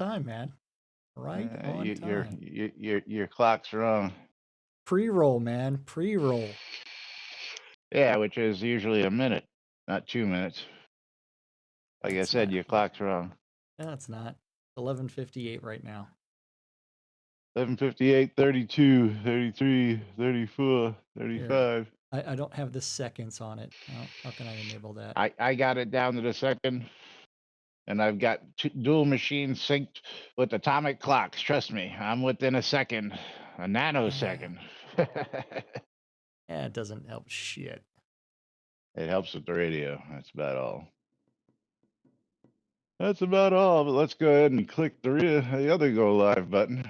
time, man. Right on Your time. your clock's wrong. Pre-roll, man. Pre-roll. Yeah, which is usually a minute, not 2 minutes. Like I That's said, not. your clock's wrong. No, it's not. 11:58 right now. 11:58, 32, 33, 34, Here, 35. I don't have the seconds on it. How can I enable that? I got it down to the second, and I've got dual machines synced with atomic clocks. Trust me, I'm within a second, a nanosecond. Yeah, it doesn't help shit. It helps with the radio. That's about all. That's about all. But let's go ahead and click the other go live button.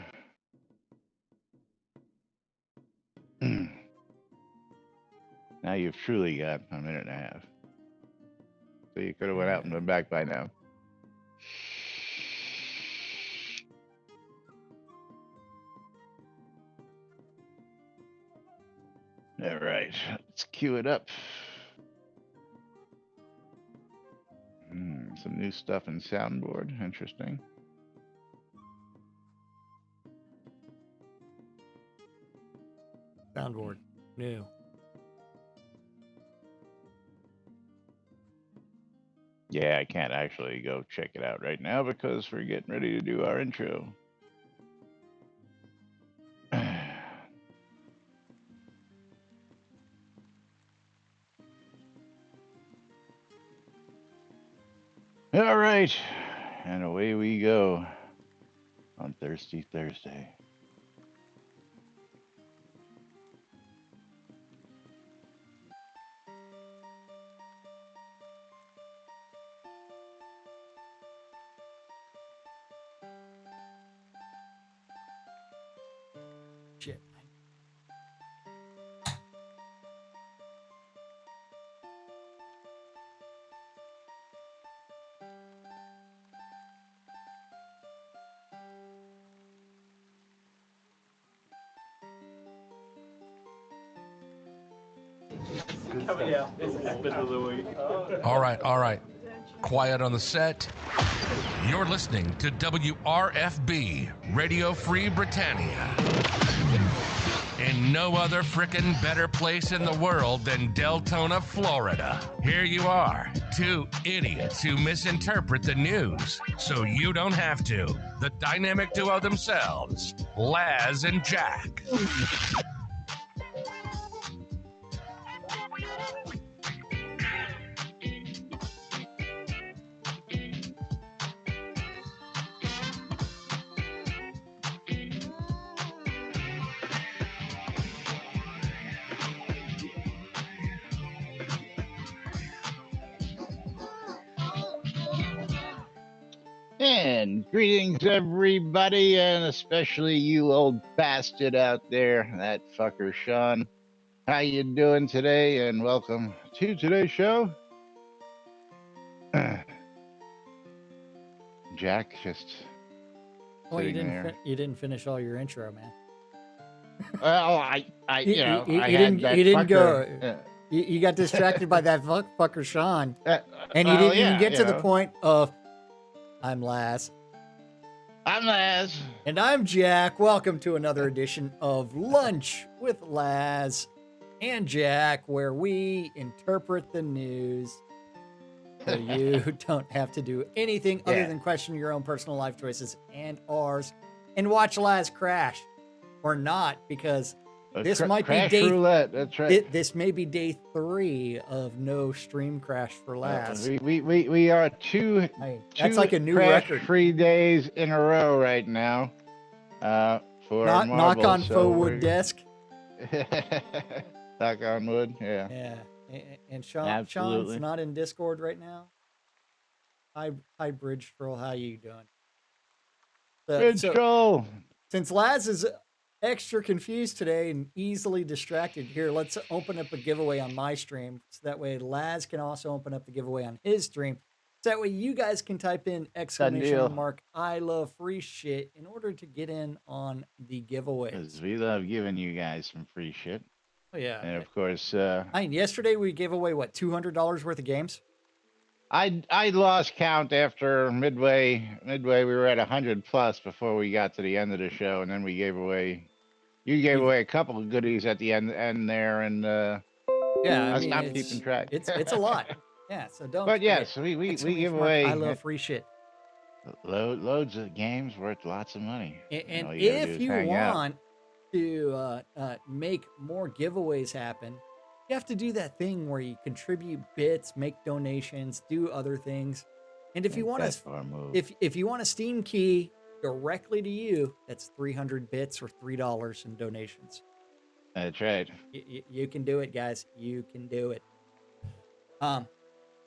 Now you've truly got a minute and a half. So you could have went out and been back by now. All right, let's cue it up. Some new stuff in soundboard. Interesting. Soundboard. New. Yeah, I can't actually go check it out right now because we're getting ready to do our intro. All right, and away we go on Thirsty Thursday. Shit. All right. Quiet on the set. You're listening to WRFB, Radio Free Britannia. In no other frickin' better place in the world than Deltona, Florida. Here you are, two idiots who misinterpret the news, so you don't have to. The dynamic duo themselves, Laz and Jack. And greetings, everybody, and especially you old bastard out there, that fucker Sean. How you doing today? And welcome to today's show. Jack just Well, you sitting there. you didn't finish all your intro, man. Well, I You had that didn't fucker. go. You got distracted by that fucker Sean, and you well, didn't even yeah, get you to the know. point of I'm Laz. I'm Laz. And I'm Jack. Welcome to another edition of Lunch with Laz and Jack, where we interpret the news so you don't have to do anything other than question your own personal life choices and ours and watch Laz crash. Or not, because this might be day roulette. That's right. This may be day 3 of no stream crash for Laz. We are two that's like a new record. 3 days in a row right now. For knock on faux wood desk. Knock on wood. Yeah. Yeah. And Sean's not in Discord right now. Hi Bridge Troll, how you doing? Bridge Troll. Since Laz is extra confused today and easily distracted, here, let's open up a giveaway on my stream, so that way Laz can also open up the giveaway on his stream. So that way you guys can type in !! I love free shit in order to get in on the giveaways. Because we love giving you guys some free shit. Oh yeah. And of course, yesterday we gave away what, $200 worth of games? I lost count after midway. Midway, we were at 100 plus before we got to the end of the show, and then we gave away. You gave away a couple of goodies at the end there, and Yeah, I I mean stopped keeping track. it's a lot. Yeah, so don't. But forget, yes, we exclamation give mark, I away love free shit. loads of games worth lots of money. And all you gotta do if is you hang out. want to make more giveaways happen, you have to do that thing where you contribute bits, make donations, do other things. And if you want if you want a Steam key directly to you, that's 300 bits or $3 in donations. That's right. You can do it, guys. You can do it.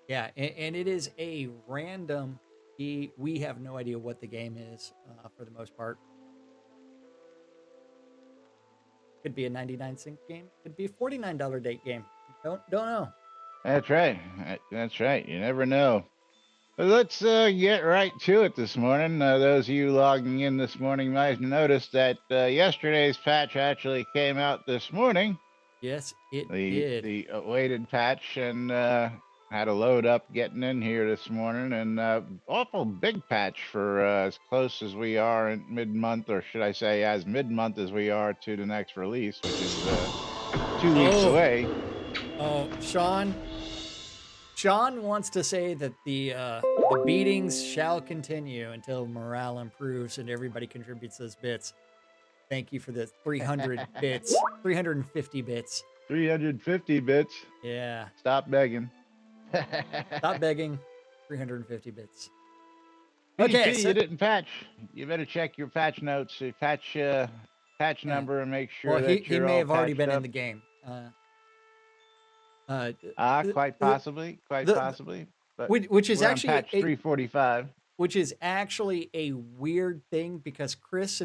Yeah, and it is a random key. We have no idea what the game is for the most part. Could be a 99-cent game. Could be a $49 date game. Don't know. That's right. That's right. You never know. But let's get right to it this morning. Those of you logging in this morning might notice that yesterday's patch actually came out this morning. Yes, it did. The awaited patch, and had to load up getting in here this morning, and awful big patch for as close as we are in mid-month, or should I say as mid-month as we are to the next release, which is 2 weeks away. Oh, Sean wants to say that the beatings shall continue until morale improves and everybody contributes those bits. Thank you for the 300 bits, 350 bits. 350 bits. Yeah. Stop begging. Stop begging. 350 bits. Okay, so you didn't patch. You better check your patch notes, patch number, and make sure that you're he may have already been up. in the game. Quite possibly. But which is actually patch 345. Which is actually a weird thing because Chris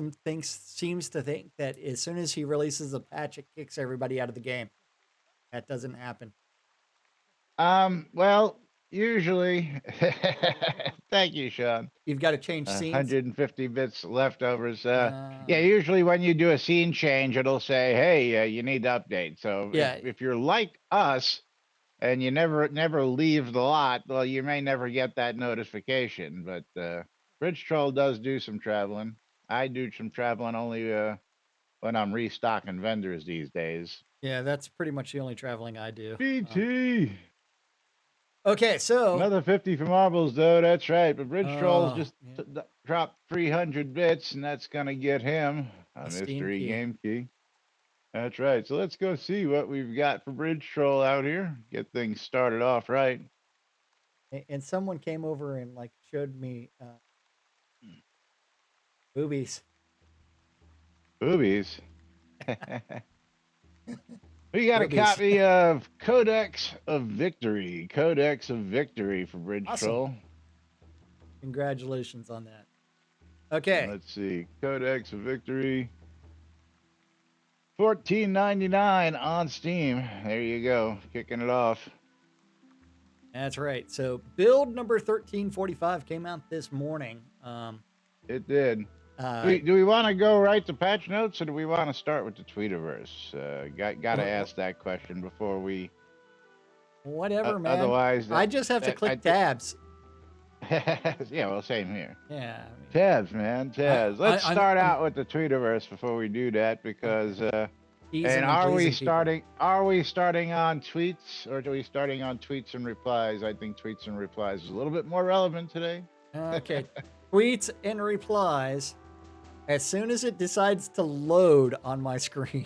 seems to think that as soon as he releases a patch, it kicks everybody out of the game. That doesn't happen. Well, usually, thank you, Sean. You've got to change scenes. 150 bits leftovers. Yeah, usually when you do a scene change, it'll say, "Hey, you need to update." So if you're like us and you never leave the lot, well, you may never get that notification. But Bridge Troll does do some traveling. I do some traveling only when I'm restocking vendors these days. Yeah, that's pretty much the only traveling I do. BT. Okay, so another 50 for marbles, though. That's right. But Bridge Trolls just dropped 300 bits, and that's gonna get him a mystery game key. That's right. So let's go see what we've got for Bridge Troll out here. Get things started off right. And someone came over and showed me boobies. Boobies. We got a copy of Codex of Victory. Codex of Victory for Bridge Troll. Congratulations on that. Okay. Let's see. Codex of Victory. $14.99 on Steam. There you go. Kicking it off. That's right. So build number 1345 came out this morning. It did. Do we want to go right to patch notes, or do we want to start with the Tweetiverse? Got to ask that question before we. Whatever, man. Otherwise, I just have to click tabs. Yeah, well, same here. Yeah. Tabs, man, tabs. Let's start out with the Tweetiverse before we do that, because. And are we starting on tweets, or are we starting on tweets and replies? I think tweets and replies is a little bit more relevant today. Okay. Tweets and replies. As soon as it decides to load on my screen.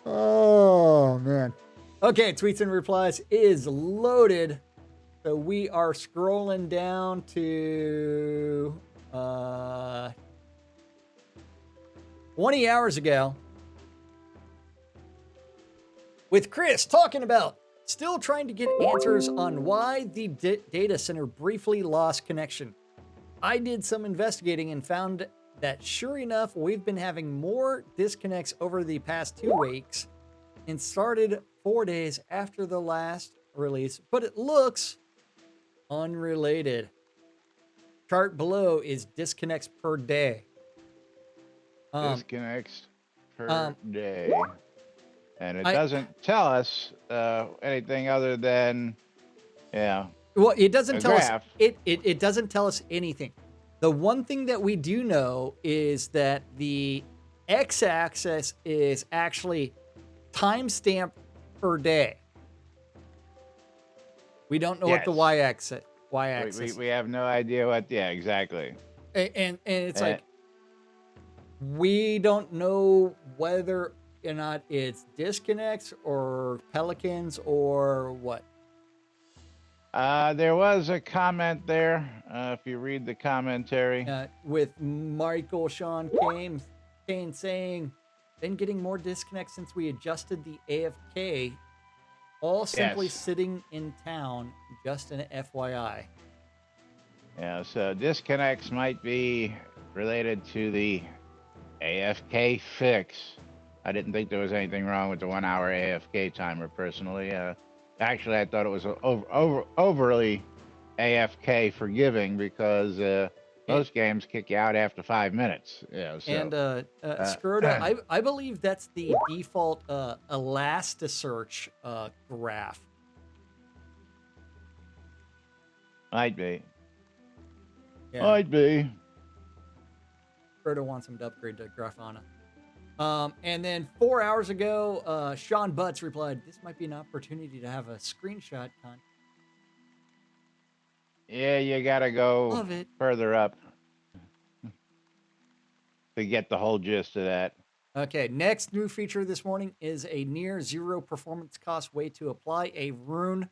Oh, man. Okay, tweets and replies is loaded. So we are scrolling down to 20 hours ago with Chris talking about still trying to get answers on why the data center briefly lost connection. I did some investigating and found that sure enough, we've been having more disconnects over the past 2 weeks and started 4 days after the last release, but it looks unrelated. Chart below is disconnects per day. Disconnects per day. And it doesn't tell us anything other than Yeah. Well, it doesn't A tell us. graph. It doesn't tell us anything. The one thing that we do know is that the x-axis is actually timestamp per day. We don't know what the Yes. y-axis. We have no idea what. Yeah, exactly. And it's Uh, like we don't know whether or not it's disconnects or pelicans or what. There was a comment there. If you read the commentary. With Michael Sean Kane saying, been getting more disconnects since we adjusted the AFK, all simply Yes. sitting in town, just an FYI. Yeah, so disconnects might be related to the AFK fix. I didn't think there was anything wrong with the 1 hour AFK timer personally. Actually, I thought it was overly AFK forgiving because most games kick you out after 5 minutes. Yeah, so, And Scroda, I believe that's the default Elasticsearch graph. might be. Yeah. Might be. Scroda wants him to upgrade to Grafana. And then 4 hours ago, Sean Butts replied, "This might be an opportunity to have a screenshot con." Yeah, you gotta go Love it. further up to get the whole gist of that. Okay, next new feature this morning is a near zero performance cost way to apply a rune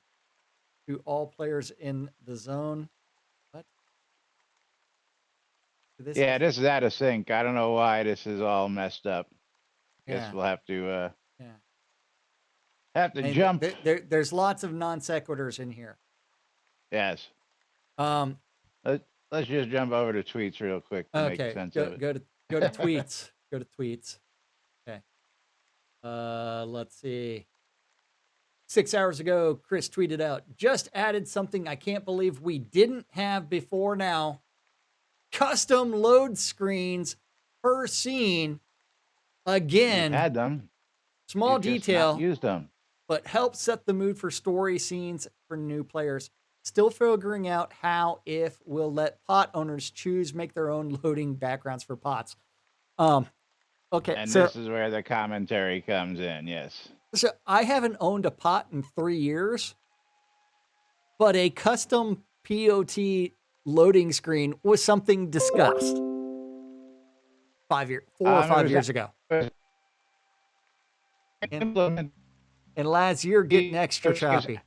to all players in the zone. What? This Yeah, this is out of sync. I don't know why this is all messed up. Yeah. Guess we'll have to Yeah. have to And jump. there's lots of non sequiturs in here. Yes. Um, Let's just jump over to tweets real quick to make okay, sense of it. go to tweets. Go to tweets. Okay. Let's see. 6 hours ago, Chris tweeted out, "Just added something I can't believe we didn't have before now. Custom load screens per scene. Again, We've had them. small You've just detail, not used them. but help set the mood for story scenes for new players. Still figuring out how, if we'll let pot owners choose, make their own loading backgrounds for pots." Okay, And so this is where the commentary comes in. Yes. so I haven't owned a pot in 3 years, but a custom POT loading screen was something discussed 4 or 5 years ago. Implement. And Laz, you're getting extra choppy.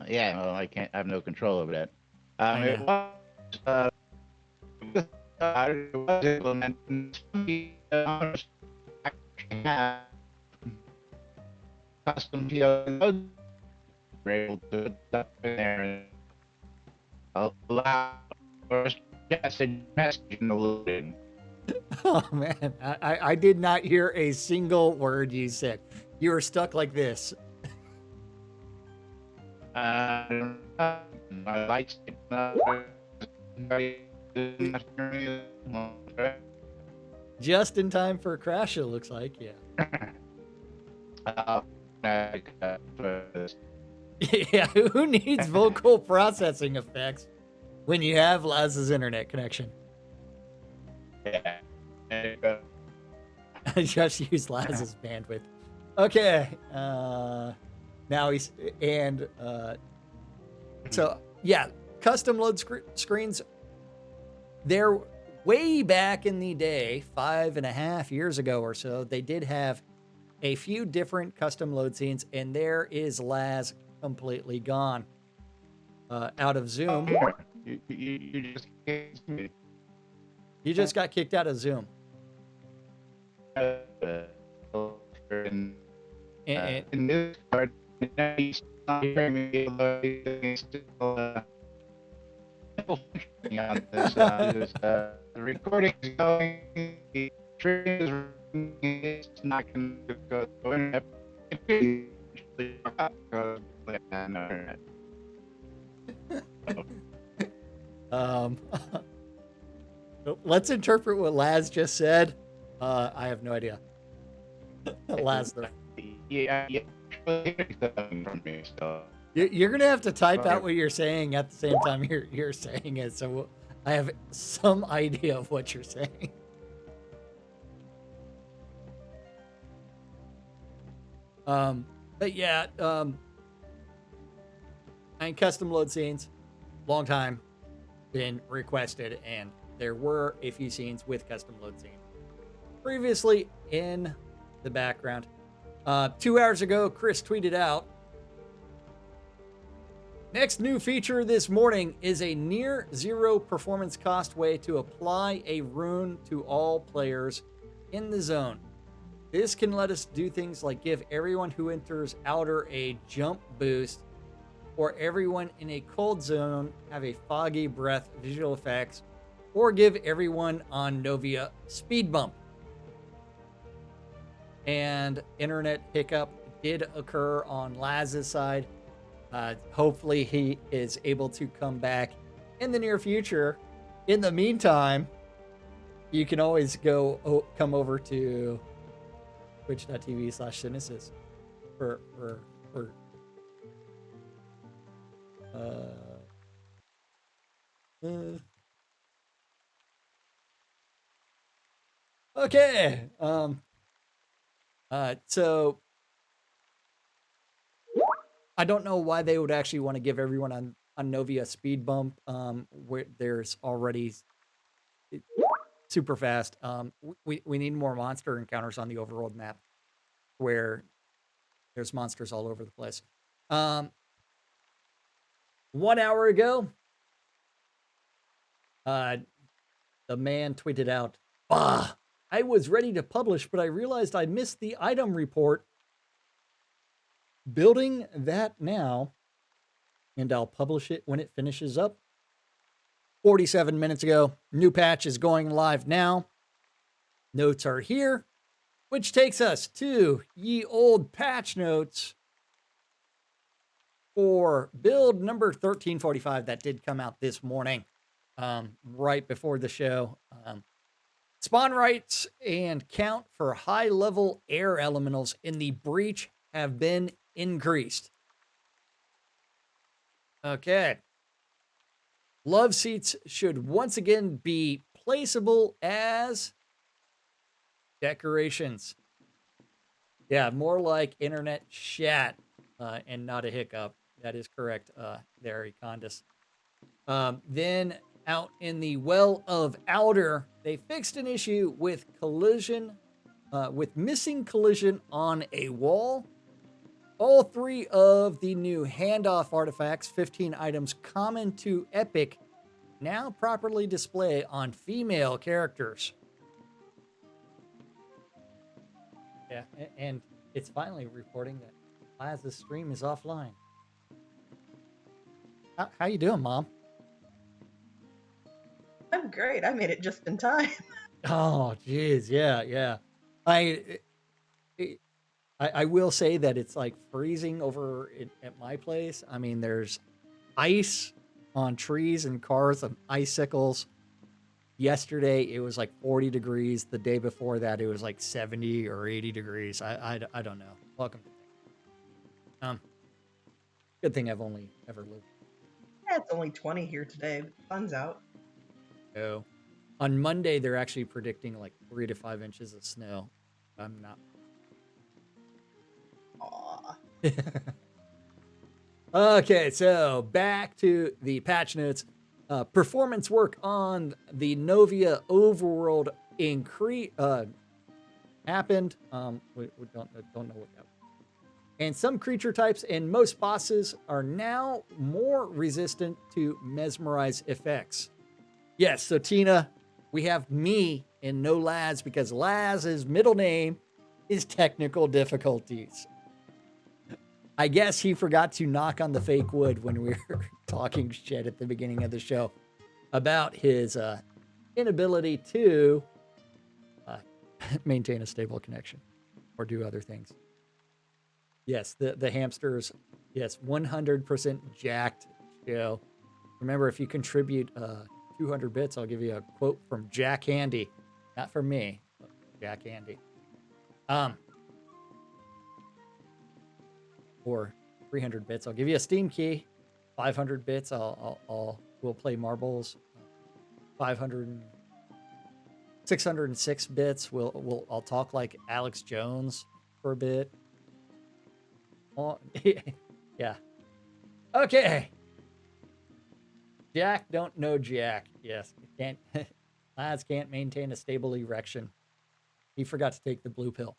Yeah, well, I have no control over that. I It was implemented. Custom PO we're able to put stuff in there and allow for message in the loading. Oh man, I did not hear a single word you said. You were stuck like this. My lights. Just in time for a crash, it looks like, yeah. Yeah, who needs vocal processing effects when you have Laz's internet connection? Yeah. Just use Laz's bandwidth. Okay. Now he's and so yeah, custom load screens. They're way back in the day, 5.5 years ago or so. They did have a few different custom load scenes, and there is Laz completely gone out of Zoom. You just can't see me. You just got kicked out of Zoom. In And this part, he's not hearing me. On this, the recording is going. The tree is. It's not going to go in. Let's interpret what Laz just said. I have no idea. Laz, though. Yeah, from me, so. You're gonna have to type out what you're saying at the same time you're saying it, so I have some idea of what you're saying. But yeah, and custom load scenes, long time been requested, and there were a few scenes with custom load scenes previously in the background. 2 hours ago, Chris tweeted out, next new feature this morning is a near zero performance cost way to apply a rune to all players in the zone. This can let us do things like give everyone who enters outer a jump boost, or everyone in a cold zone have a foggy breath visual effects, or give everyone on Novia speed bump. And internet hiccup did occur on Laz's side. Hopefully he is able to come back in the near future. In the meantime, you can always come over to twitch.tv/Synesis for okay. So I don't know why they would actually want to give everyone on Novia speed bump, where there's already super fast. We need more monster encounters on the overworld map where there's monsters all over the place. 1 hour ago, the man tweeted out, "Bah, I was ready to publish, but I realized I missed the item report. Building that now, and I'll publish it when it finishes up." 47 minutes ago, new patch is going live now. Notes are here, which takes us to ye old patch notes for build number 1345 that did come out this morning, right before the show. Spawn rates and count for high-level air elementals in the breach have been increased. Okay. Love seats should once again be placeable as decorations. Yeah, more like internet chat, and not a hiccup. That is correct, there, Econdis. Then out in the Well of Outer, they fixed an issue with collision, with missing collision on a wall. All 3 of the new handoff artifacts, 15 items common to Epic, now properly display on female characters. Yeah, and it's finally reporting that Plaza's stream is offline. How you doing, Mom? I'm great. I made it just in time. Oh, geez, yeah. I will say that it's like freezing over at my place. I mean, there's ice on trees and cars and icicles. Yesterday, it was like 40 degrees. The day before that, it was like 70 or 80 degrees. I don't know. Welcome to good thing I've only ever lived. Yeah, it's only 20 here today. Sun's out. So, on Monday, they're actually predicting like 3 to 5 inches of snow. I'm not. Aw. Okay, so back to the patch notes. Performance work on the Novia overworld happened. We don't know what happened. And some creature types and most bosses are now more resistant to mesmerize effects. Yes, so Tina, we have me and no Laz because Laz's middle name is technical difficulties. I guess he forgot to knock on the fake wood when we were talking shit at the beginning of the show about his inability to maintain a stable connection or do other things. Yes, the hamsters, yes, 100% jacked show. Remember, if you contribute 200 bits, I'll give you a quote from Jack Handy. Not from me, but Jack Handy. Or 300 bits. I'll give you a Steam key. 500 bits. We'll play marbles. 500, 606 bits. I'll talk like Alex Jones for a bit. Oh, yeah. Okay. Jack don't know Jack. Yes, can't. Lads can't maintain a stable erection. He forgot to take the blue pill.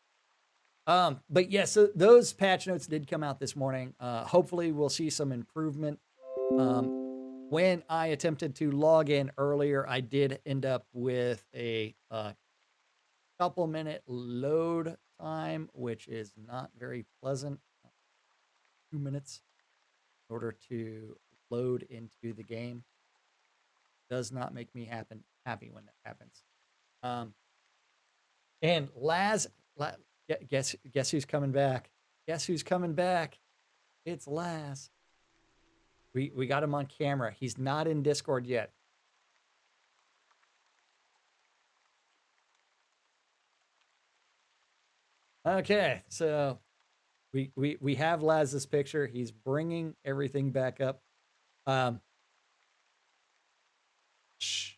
But yes, so those patch notes did come out this morning. Hopefully, we'll see some improvement. When I attempted to log in earlier, I did end up with a couple minute load time, which is not very pleasant. 2 minutes in order to load into the game does not make me happy when that happens. And guess who's coming back? Guess who's coming back? It's Laz. We got him on camera. He's not in Discord yet. Okay, so we have Laz's picture. He's bringing everything back up. Shh.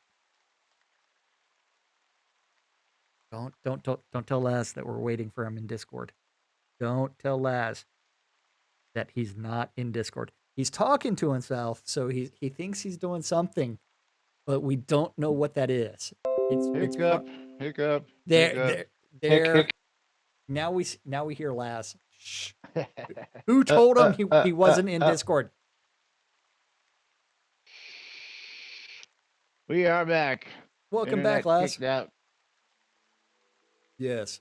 Don't tell Laz that we're waiting for him in Discord. Don't tell Laz that he's not in Discord. He's talking to himself, so he thinks he's doing something, but we don't know what that is. Hiccup. There. Now we hear Laz. Shh. Who told him he wasn't in Discord? We are back. Welcome Internet back, Laz. kicked out. Yes.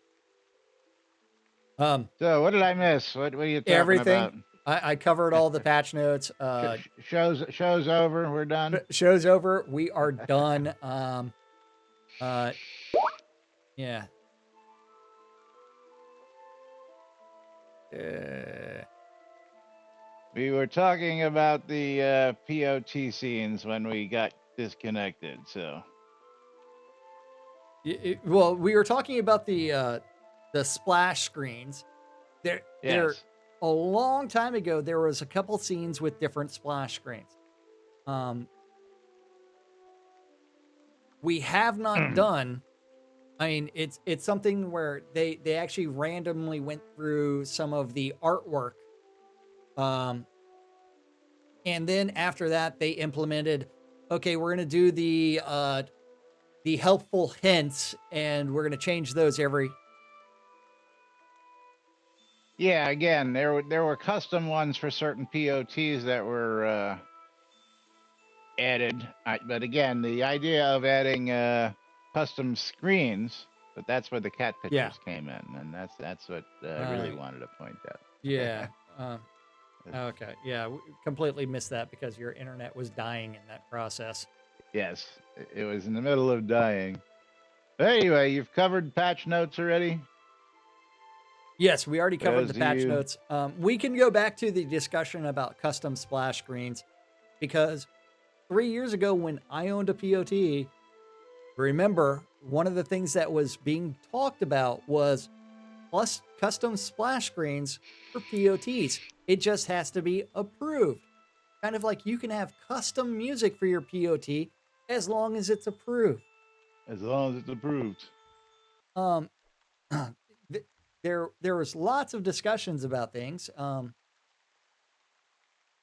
So what did I miss? What are you talking everything. about? I covered all the patch notes. Show's over. We're done. Show's over. We are done. Yeah. We were talking about the POT scenes when we got disconnected. So. Well, we were talking about the splash screens. There, a long time ago, there was a couple scenes with different splash screens. We have not done. I mean, it's something where they actually randomly went through some of the artwork, and then after that they implemented. Okay, we're gonna do the helpful hints, and we're gonna change those every. Yeah, again, there were custom ones for certain POTs that were added, but again, the idea of adding custom screens, but that's where the cat pictures came in, and that's what I really wanted to point out. Yeah. Okay. Yeah, we completely missed that because your internet was dying in that process. Yes, it was in the middle of dying. But anyway, you've covered patch notes already? Yes, we already covered the patch notes. We can go back to the discussion about custom splash screens because 3 years ago when I owned a POT, remember, one of the things that was being talked about was plus custom splash screens for POTs. It just has to be approved. Kind of like you can have custom music for your POT as long as it's approved. As long as it's approved. There was lots of discussions about things.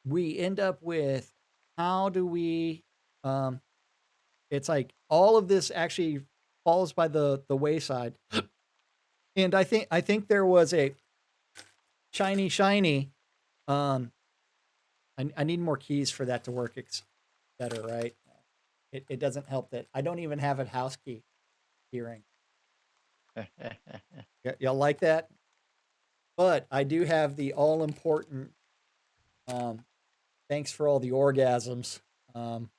We end up with how do we it's like all of this actually falls by the wayside. And I think there was a shiny I need more keys for that to work better, right? It doesn't help that I don't even have a house key ring. Y'all like that? But I do have the all important thanks for all the orgasms pen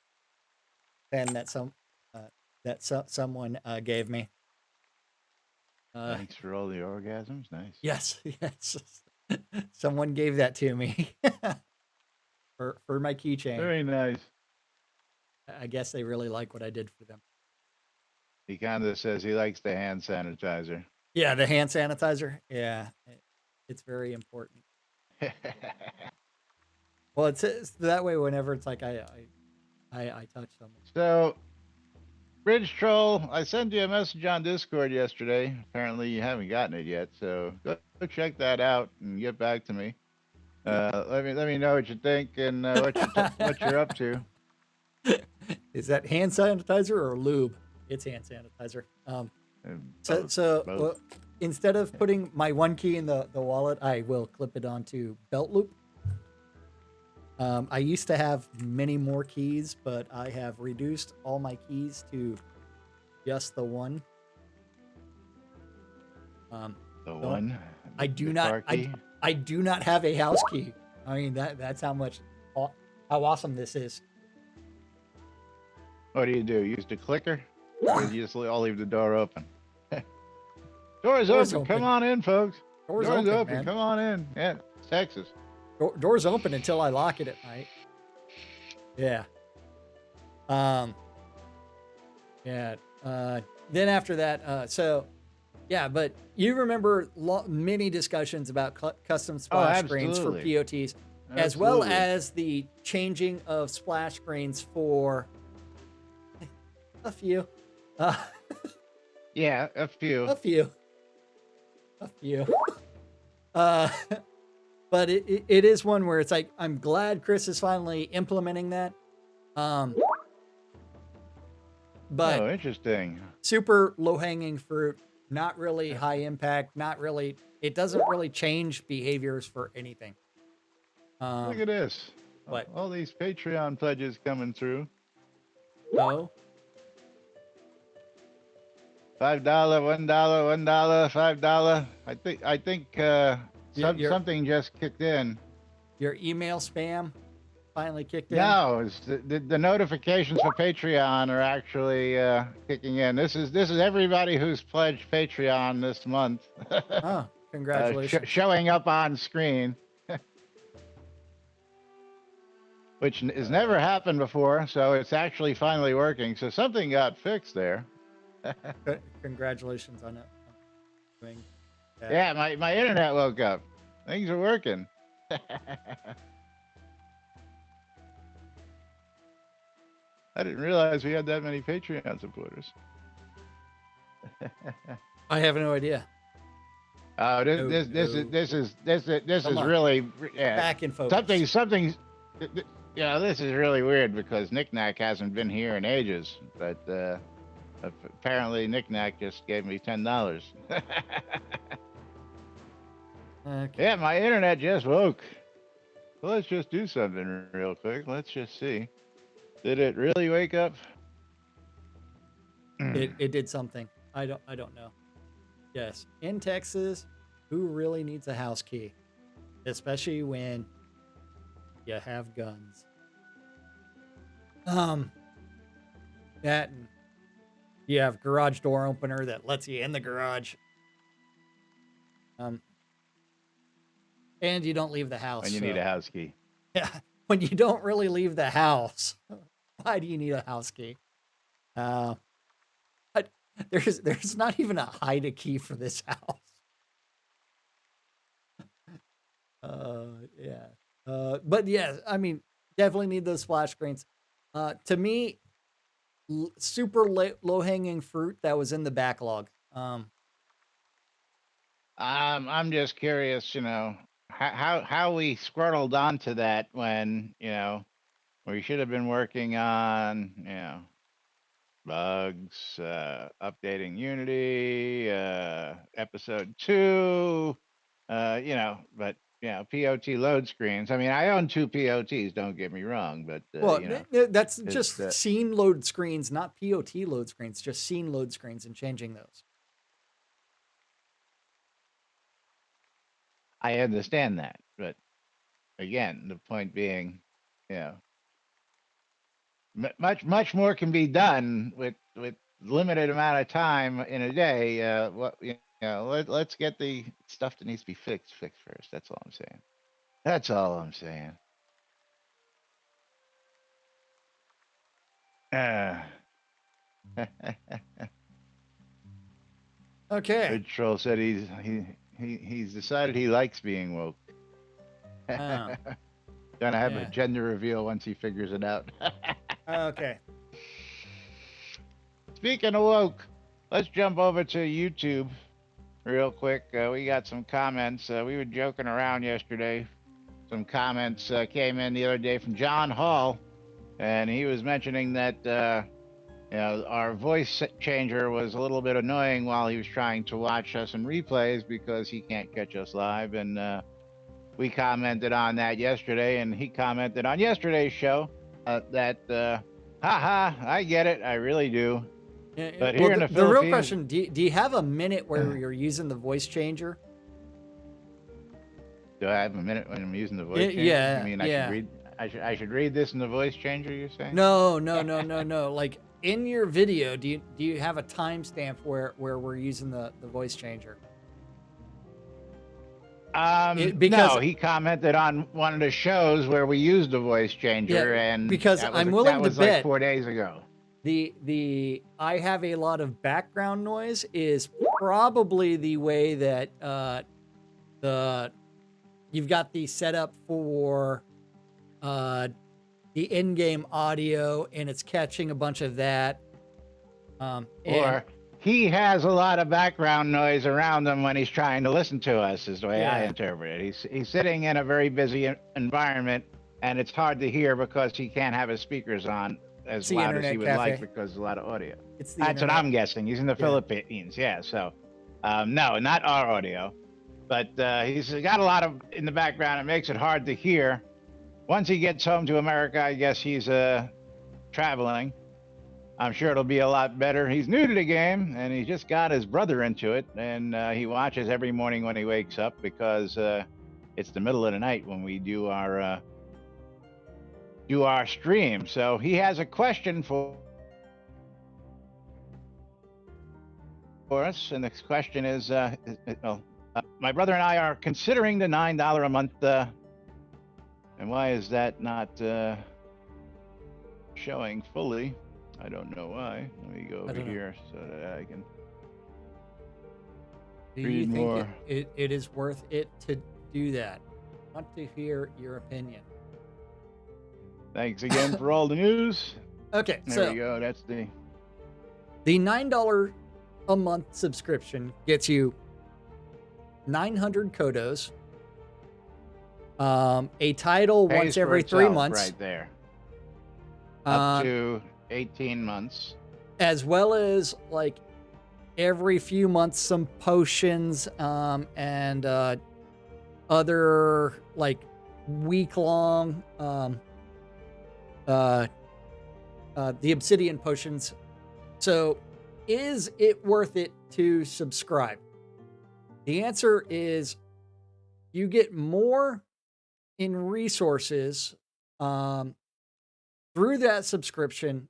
that someone gave me. Thanks for all the orgasms. Nice. Yes. Someone gave that to me for my keychain. Very nice. I guess they really like what I did for them. He kind of says he likes the hand sanitizer. Yeah, the hand sanitizer. Yeah, it's very important. Well, it's that way whenever it's like I touch something. So, Bridge Troll, I sent you a message on Discord yesterday. Apparently, you haven't gotten it yet, so go check that out and get back to me. Let me know what you think and what you're up to. Is that hand sanitizer or lube? It's hand sanitizer. Both. Instead of putting my one key in the wallet, I will clip it onto belt loop. I used to have many more keys, but I have reduced all my keys to just the one. The one. I do the not. car key? I do not have a house key. I mean that's how awesome this is. What do? Use the clicker? Or you just all leave the door open? Door's open. Come on in, folks. Door's open, man. Come on in. Yeah, it's Texas. Door's open until I lock it at night. Yeah. Yeah. Then after that, yeah, but you remember many discussions about custom splash screens for POTs, as well as the changing of splash screens for a few. Yeah, a few. A few. But it is one where it's like, I'm glad Chris is finally implementing that. But interesting. Super low-hanging fruit, not really high impact, it doesn't really change behaviors for anything. Look at this. What? All these Patreon pledges coming through. No. $5, $1, $1, $5. I think something just kicked in. Your email spam finally kicked in? No, it's the notifications for Patreon are actually kicking in. This is everybody who's pledged Patreon this month. Oh, congratulations. Showing up on screen. Which has never happened before, so it's actually finally working. So something got fixed there. Congratulations on it. Yeah, my internet woke up. Things are working. I didn't realize we had that many Patreon supporters. I have no idea. Oh, this is really back in focus. Something. Yeah, this is really weird because Knick-Knack hasn't been here in ages, but apparently Knick-Knack just gave me $10. Okay. Yeah, my internet just woke. Well, let's just do something real quick. Let's just see. Did it really wake up? It did something. I don't know. Yes, in Texas, who really needs a house key, especially when you have guns? That you have garage door opener that lets you in the garage. And you don't leave the house. And you need a house key. Yeah, when you don't really leave the house, why do you need a house key? There's not even a hide a key for this house. Yeah. But yeah, I mean, definitely need those splash screens. To me, super low hanging fruit that was in the backlog. I'm just curious, how we squirreled onto that when, we should have been working on, bugs, updating Unity, episode 2, but POT load screens. I mean, I own 2 POTs, don't get me wrong, but that's just scene load screens, not POT load screens, just scene load screens and changing those. I understand that, but again, the point being, much more can be done with limited amount of time in a day. Let's get the stuff that needs to be fixed first. That's all I'm saying. That's all I'm saying. Okay. Good Troll said he's decided he likes being woke. Gonna have a Yeah. gender reveal once he figures it out. Okay. Speaking of woke, let's jump over to YouTube real quick. We got some comments. We were joking around yesterday. Some comments came in the other day from John Hall, and he was mentioning that our voice changer was a little bit annoying while he was trying to watch us in replays because he can't catch us live. And we commented on that yesterday, and he commented on yesterday's show that, haha, I get it, I really do. But here in the the real Philippines, question: do you have a minute where you're using the voice changer? do I have a minute when I'm using the voice changer? Yeah, You mean yeah. I should read this in the voice changer? You're saying? No. Like in your video, do you have a timestamp where we're using the voice changer? Because No, he commented on one of the shows where we used the voice changer, Yeah, and because that was, I'm willing to like bet 4 days ago. the I have a lot of background noise is probably the way that you've got the setup for the in-game audio, and it's catching a bunch of that. And Or he has a lot of background noise around him when he's trying to listen to us, is the way I Yeah. interpret it. He's sitting in a very busy environment, and it's hard to hear because he can't have his speakers on as It's the loud as he internet would cafe. like because there's a lot of audio. It's the That's what internet. I'm guessing. He's in the Philippines, yeah. So, no, not our audio, but he's got a lot of in the background. It makes it hard to hear. Once he gets home to America, I guess he's traveling. I'm sure it'll be a lot better. He's new to the game, and he just got his brother into it, and he watches every morning when he wakes up because it's the middle of the night when we do our stream. So he has a question for us, and the question is, my brother and I are considering the $9 a month, and why is that not showing fully? I don't know why. Let me go over here so that I can Do you read think more. it is worth it to do that? I want to hear your opinion. Thanks again for all the news. Okay, There we go. That's the $9 a month subscription gets you 900 kodos, a title pays once for every itself 3 months, right there. Up to 18 months. as well as like every few months some potions and other like week-long the obsidian potions. So is it worth it to subscribe? The answer is you get more in resources through that subscription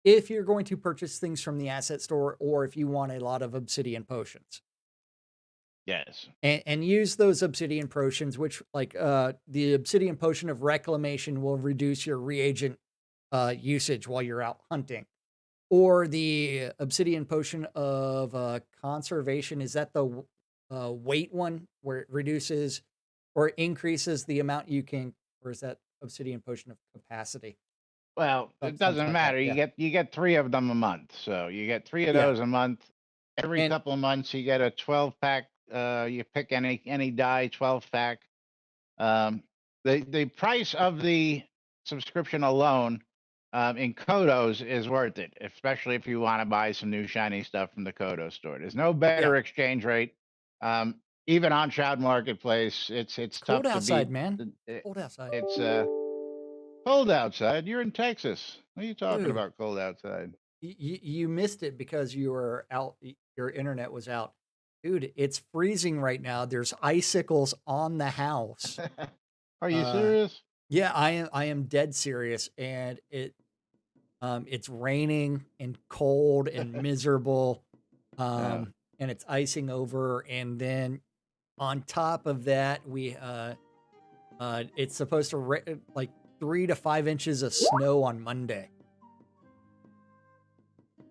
if you're going to purchase things from the asset store, or if you want a lot of obsidian potions. Yes. And use those obsidian potions, which like the obsidian potion of reclamation will reduce your reagent usage while you're out hunting. Or the obsidian potion of conservation, is that the weight one where it reduces or increases the amount you can, or is that obsidian potion of capacity? Well, it doesn't Something like matter. that, yeah. You get 3 of them a month. So you get 3 of Yeah. those a month. Every And- couple of months you get a 12-pack. You pick any die 12-pack. The price of the subscription alone in Kodos is worth it, especially if you want to buy some new shiny stuff from the Kodo store. There's no better exchange rate. Even on Shroud Marketplace, it's cold tough outside, to beat. man. Cold outside. It's cold outside. You're in Texas. What are you talking Dude. about? Cold outside. You missed it because you were out. Your internet was out. Dude, it's freezing right now. There's icicles on the house. Are you serious? Yeah, I am dead serious. And it's raining and cold and miserable. And it's icing over. And then on top of that, we it's supposed to like 3 to 5 inches of snow on Monday.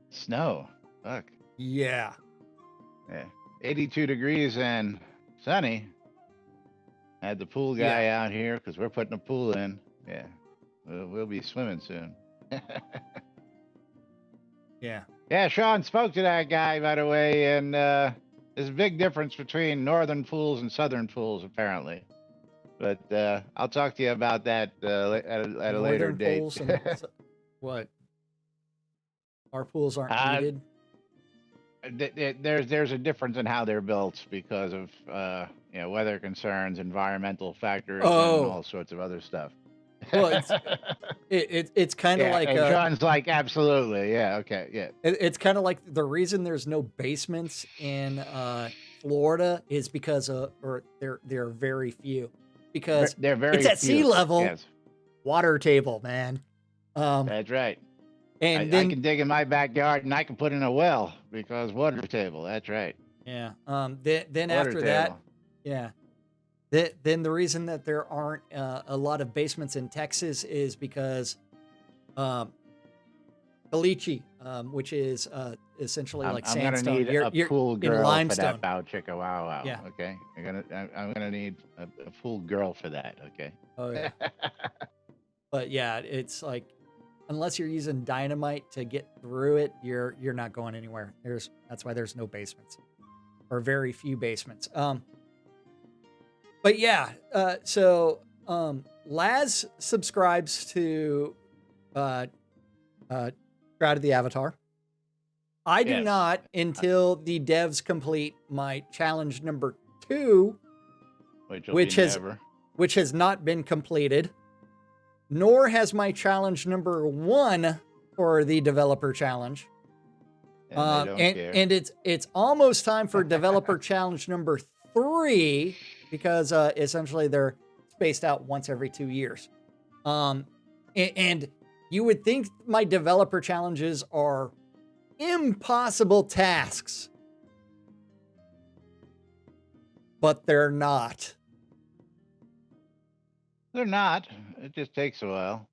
Snow. Fuck. Yeah. 82 degrees and sunny. I had the pool guy out here because we're putting a pool in. Yeah, we'll be swimming soon. Yeah. Yeah, Sean spoke to that guy, by the way, and there's a big difference between northern pools and southern pools, apparently. But I'll talk to you about that at a later Northern date. pools and what? Our pools aren't heated. There's a difference in how they're built because of weather concerns, environmental factors, and all sorts of other stuff. Well, it's kind of like and Sean's like, absolutely, yeah, okay, yeah. It's kind of like the reason there's no basements in Florida is because or there are very few, because they're very it's at sea level. Yes. Water table, man. That's right. And I can dig in my backyard and I can put in a well because water table. That's right. Yeah. Then after that, yeah. Then the reason that there aren't a lot of basements in Texas is because caliche, which is essentially like sandstone. I'm gonna need a pool girl for that bow chicka wow wow. Yeah. Okay. I'm gonna need a pool girl for that. Okay. Oh yeah. But yeah, it's like, unless you're using dynamite to get through it, you're not going anywhere. That's why there's no basements, or very few basements. But yeah, so Laz subscribes to Shroud of the Avatar. I do not until the devs complete my challenge number 2, which has not been completed, nor has my challenge number 1 for the developer challenge. And it's almost time for developer challenge number 3, because essentially they're spaced out once every 2 years. And you would think my developer challenges are impossible tasks, but they're not. They're not. It just takes a while.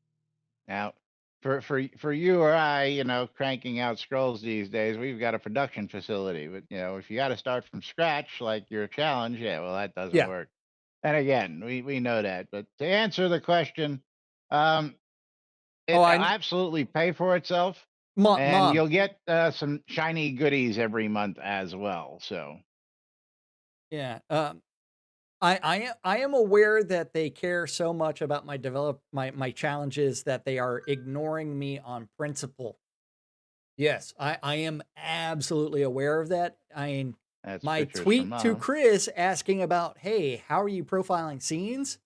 Now, for you or I, cranking out scrolls these days, we've got a production facility. But if you got to start from scratch, like your challenge, that doesn't work. And again, we know that. But to answer the question, it absolutely pay for itself, and you'll get some shiny goodies every month as well. So, yeah. I am aware that they care so much about my challenges that they are ignoring me on principle. Yes, I am absolutely aware of that. I mean, my tweet to Chris asking about, hey, how are you profiling scenes?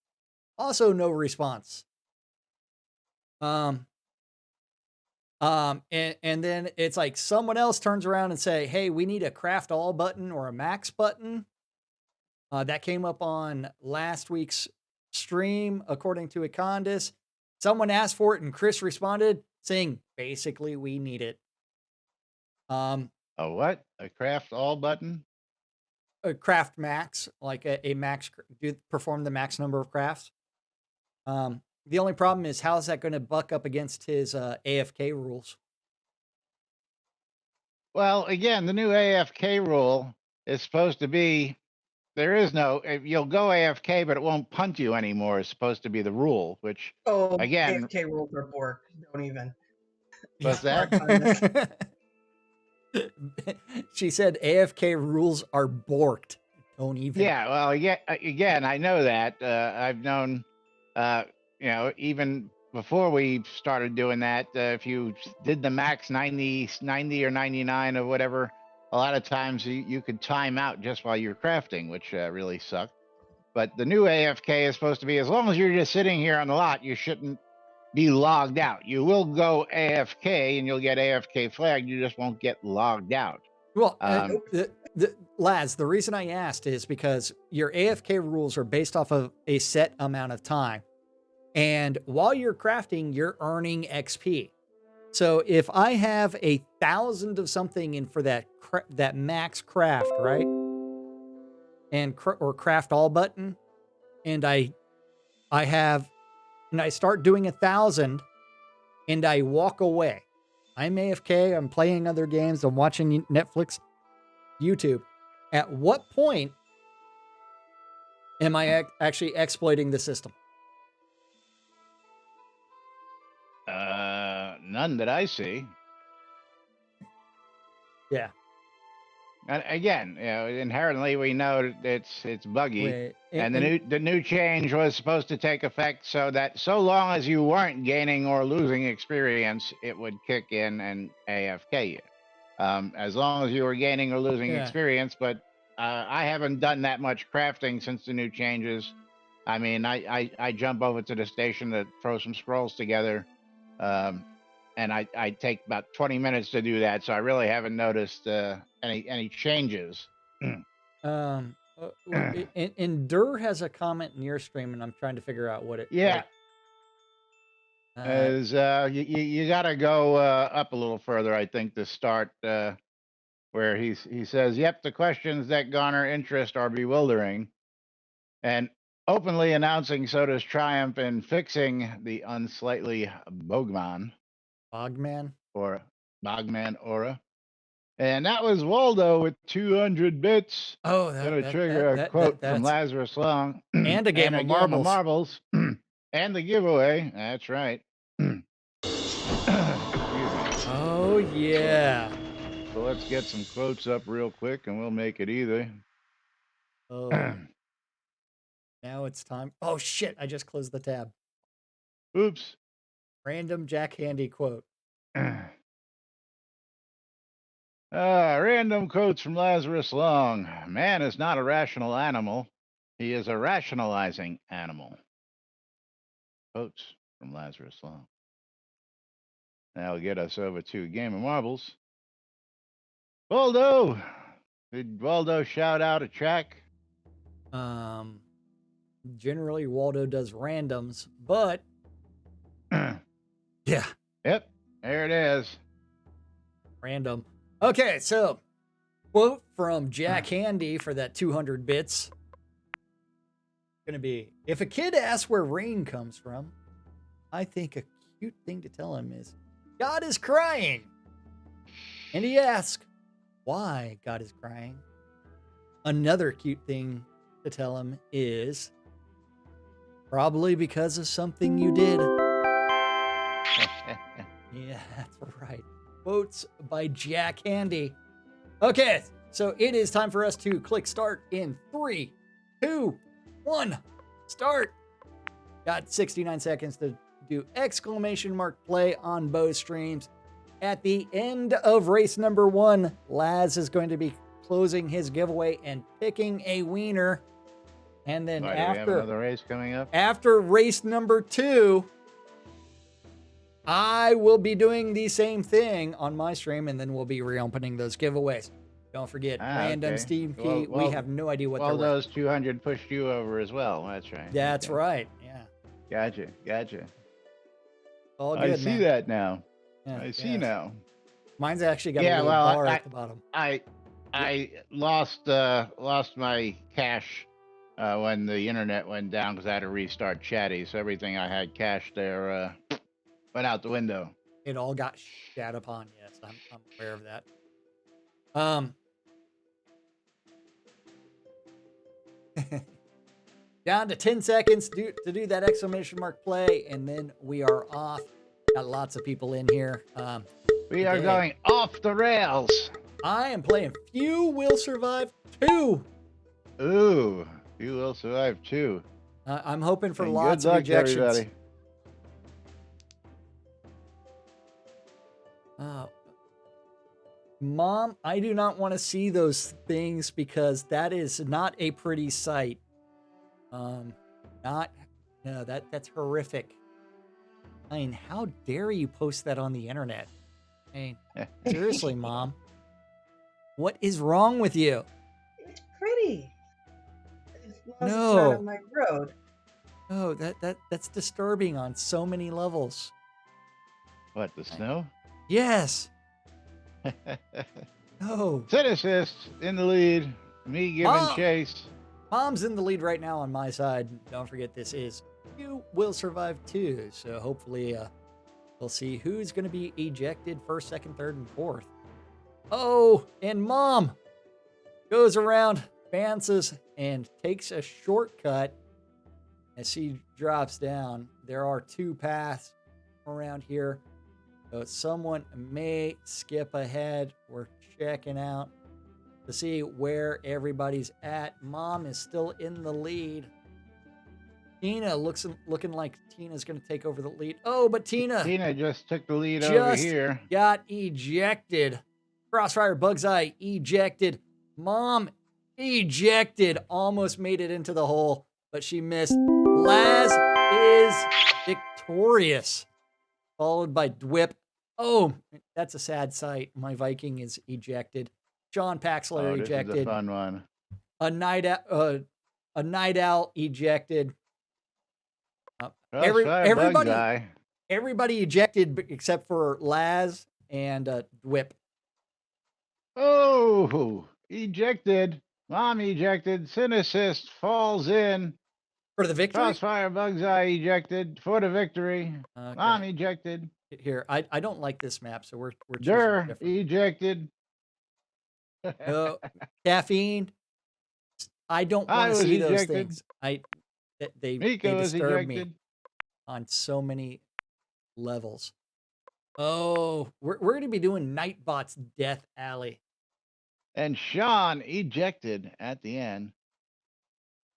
Also no response. And then it's like someone else turns around and say, hey, we need a craft all button or a max button. That came up on last week's stream, according to Econdis. Someone asked for it, and Chris responded saying, basically, we need it. A what? A craft all button? A craft max, like a max, perform the max number of crafts. The only problem is, how is that going to buck up against his AFK rules? Well, again, the new AFK rule is supposed to be, there is no, you'll go AFK, but it won't punt you anymore. It's supposed to be the rule, which, again, AFK rules are borked. Don't even. What's that? She said AFK rules are borked. Don't even. Yeah, well, again, I know that. I've known, even before we started doing that, if you did the max 90 or 99 or whatever, a lot of times you could time out just while you're crafting, which really sucked. But the new AFK is supposed to be, as long as you're just sitting here on the lot, you shouldn't be logged out. You will go AFK and you'll get AFK flagged. You just won't get logged out. Well, Laz, the reason I asked is because your AFK rules are based off of a set amount of time. And while you're crafting, you're earning XP. So if I have 1,000 of something in for that max craft, right? And or craft all button, and I start doing 1,000, and I walk away. I'm AFK. I'm playing other games. I'm watching Netflix, YouTube. At what point Am I actually exploiting the system? None that I see. Yeah. And again, inherently we know that it's buggy. Wait, And the new change was supposed to take effect so that so long as you weren't gaining or losing experience, it would kick in and AFK you. As long as you were gaining or losing experience, but I haven't done that much crafting since the new changes. I mean, I jump over to the station to throw some scrolls together, and I take about 20 minutes to do that, so I really haven't noticed any changes. And Dur has a comment in your stream, and I'm trying to figure out what it. Yeah. You got to go up a little further, I think, to start where he says, "Yep, the questions that garner interest are bewildering," and openly announcing Soda's triumph in fixing the unsightly Bogman aura. And that was Waldo with 200 bits. Oh, Gonna trigger a quote from Lazarus Long. And a game of marbles. And the giveaway. That's right. Oh, yeah. So let's get some quotes up real quick and we'll make it easy. Oh. Now it's time. Oh, shit. I just closed the tab. Oops. Random Jack Handy quote. Random quotes from Lazarus Long. Man is not a rational animal. He is a rationalizing animal. Quotes from Lazarus Long. That'll get us over to Game of Marbles. Waldo! Did Waldo shout out a track? Generally, Waldo does randoms, but... yeah. Yep, there it is. Random. Okay, so quote from Jack Handy for that 200 bits. Gonna be, if a kid asks where rain comes from, I think a cute thing to tell him is, God is crying. And he asks, why God is crying? Another cute thing to tell him is, probably because of something you did. Yeah, that's right. Quotes by Jack Handy. Okay, so it is time for us to click start in 3, 2, 1, start. Got 69 seconds to do exclamation mark play on both streams. At the end of race number 1, Laz is going to be closing his giveaway and picking a wiener. And then do we have another race coming up? After race number 2, I will be doing the same thing on my stream, and then we'll be reopening those giveaways. Don't forget, random Steam key. We have no idea what they're worth. Those 200 pushed you over as well. That's right. That's right. Yeah. Gotcha. All good, I see that now. Yeah, I see now. Mine's actually got a little bar at the bottom. I lost my cash when the internet went down because I had to restart Chatty. So everything I had cached there went out the window. It all got shat upon. Yes, I'm aware of that. Down to 10 seconds to do that exclamation mark play, and then we are off. Got lots of people in here. We are going off the rails. I am playing Few Will Survive 2. Ooh, Few Will Survive 2. I'm hoping for And lots good of luck, rejections. Everybody. Mom, I do not want to see those things because that is not a pretty sight. That's horrific. I mean, how dare you post that on the internet? I mean, seriously, Mom. What is wrong with you? It's pretty. As long as No. it's not on my road. No, that's disturbing on so many levels. What, the snow? Yes. No. Citizist in the lead. Me giving chase. Mom's in the lead right now on my side. Don't forget, this is You Will Survive 2. So hopefully we'll see who's going to be ejected first, second, third, and fourth. Oh, and Mom goes around advances and takes a shortcut as she drops down. There are 2 paths around here, so someone may skip ahead. We're checking out to see where everybody's at. Mom is still in the lead. Tina looking like Tina's going to take over the lead. Oh, but Tina just took the lead just over here. got ejected. Crossfire Bugseye ejected. Mom ejected. Almost made it into the hole, but she missed. Laz is victorious, followed by Dwip. Oh, that's a sad sight. My Viking is ejected. Sean Paxler ejected. This is a fun one. A night owl ejected. Everybody ejected except for Laz and Dwip. Oh, ejected. Mom ejected. Sin assist falls in. For the victory? Crossfire Bugseye ejected for the victory. Okay. Mom ejected. Here, I don't like this map, so we're Dur different. ejected. Caffeine. I don't want to see those things. They disturb me on so many levels. Oh, we're going to be doing Nightbot's Death Alley. And Sean ejected at the end.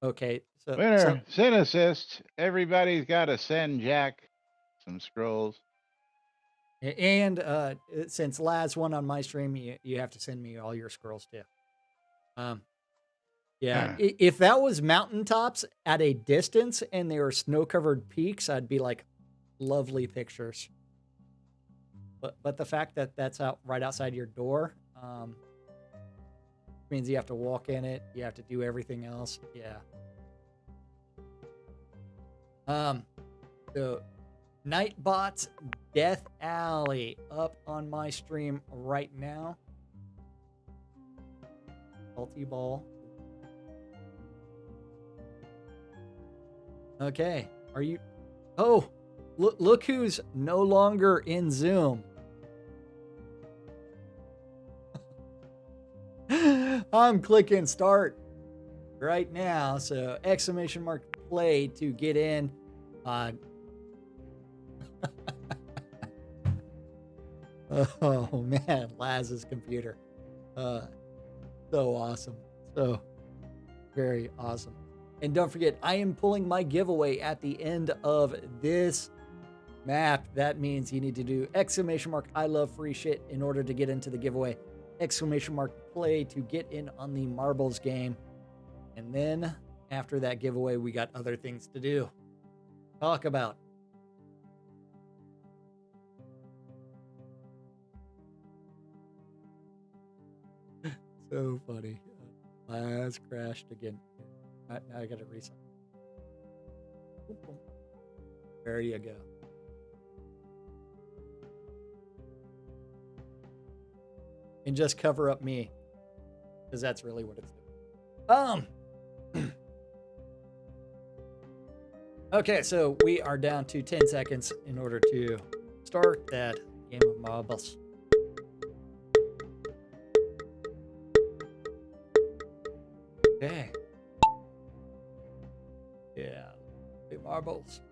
Okay. Winner, Sin assist. Everybody's got to send Jack some scrolls. And since Laz won on my stream, you have to send me all your scrolls too. Yeah, if that was mountaintops at a distance and they were snow-covered peaks, I'd be like, lovely pictures. But the fact that that's out right outside your door means you have to walk in it. You have to do everything else. Yeah. So Nightbot's Death Alley up on my stream right now. Multi-ball. Okay. Are you... Oh, look who's no longer in Zoom. I'm clicking start right now. So !play to get in. Oh man, Laz's computer. So awesome. So very awesome. And don't forget, I am pulling my giveaway at the end of this map. That means you need to do !I love free shit in order to get into the giveaway. !play to get in on the marbles game. And then after that giveaway, we got other things to do. Talk about. So funny. Laz crashed again. Now I gotta reset. There you go. And just cover up me, because that's really what it's doing. Okay, so we are down to 10 seconds in order to start that game of marbles. Okay. Yeah. Big marbles.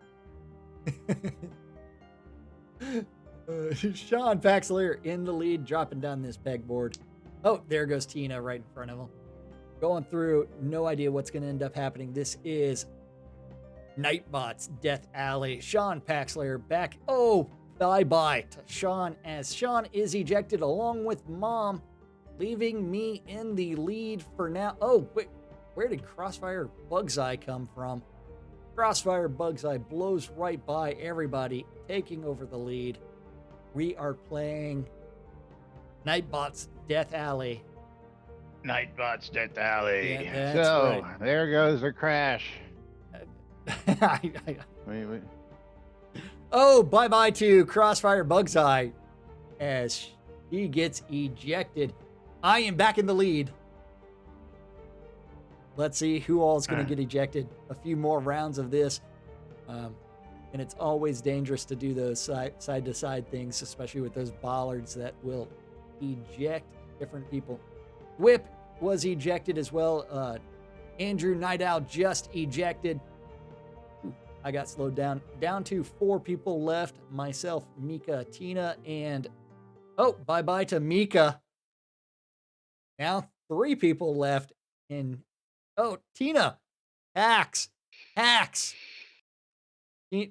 Sean Paxler in the lead, dropping down this pegboard. Oh, there goes Tina right in front of him. Going through, no idea what's going to end up happening. This is Nightbot's Death Alley. Sean Paxler back. Oh, bye-bye to Sean, as Sean is ejected along with Mom, leaving me in the lead for now. Oh, wait, where did Crossfire Bugseye come from? Crossfire Bugseye blows right by everybody, taking over the lead. We are playing Nightbot's Death Alley. Nightbot's Death Alley. Yeah, so, right. There goes the crash. Wait. Oh, bye-bye to Crossfire Bugseye as he gets ejected. I am back in the lead. Let's see who all is going to get ejected. A few more rounds of this. And it's always dangerous to do those side-to-side things, especially with those bollards that will eject different people. Whip was ejected as well. Andrew Night Owl just ejected. I got slowed down. Down to 4 people left. Myself, Mika, Tina, and bye-bye to Mika. Now 3 people left. And Tina. Hacks.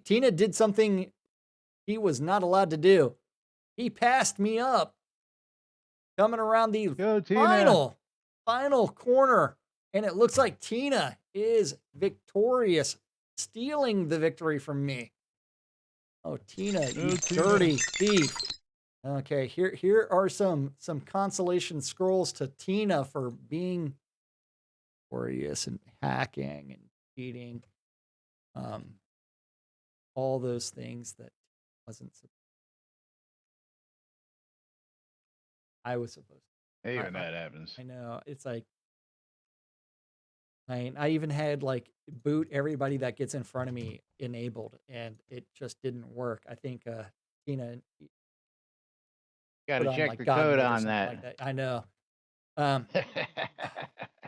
Tina did something he was not allowed to do. He passed me up. Coming around the final corner. And it looks like Tina is victorious, stealing the victory from me. Oh, Tina, you dirty thief. Okay, here are some consolation scrolls to Tina for being victorious and hacking and cheating. All those things that I was supposed to. Hey, when that happens. I know. It's like, I even had like boot everybody that gets in front of me enabled, and it just didn't work. I think Tina Got to check like the God code mode or on something that. like that. I know.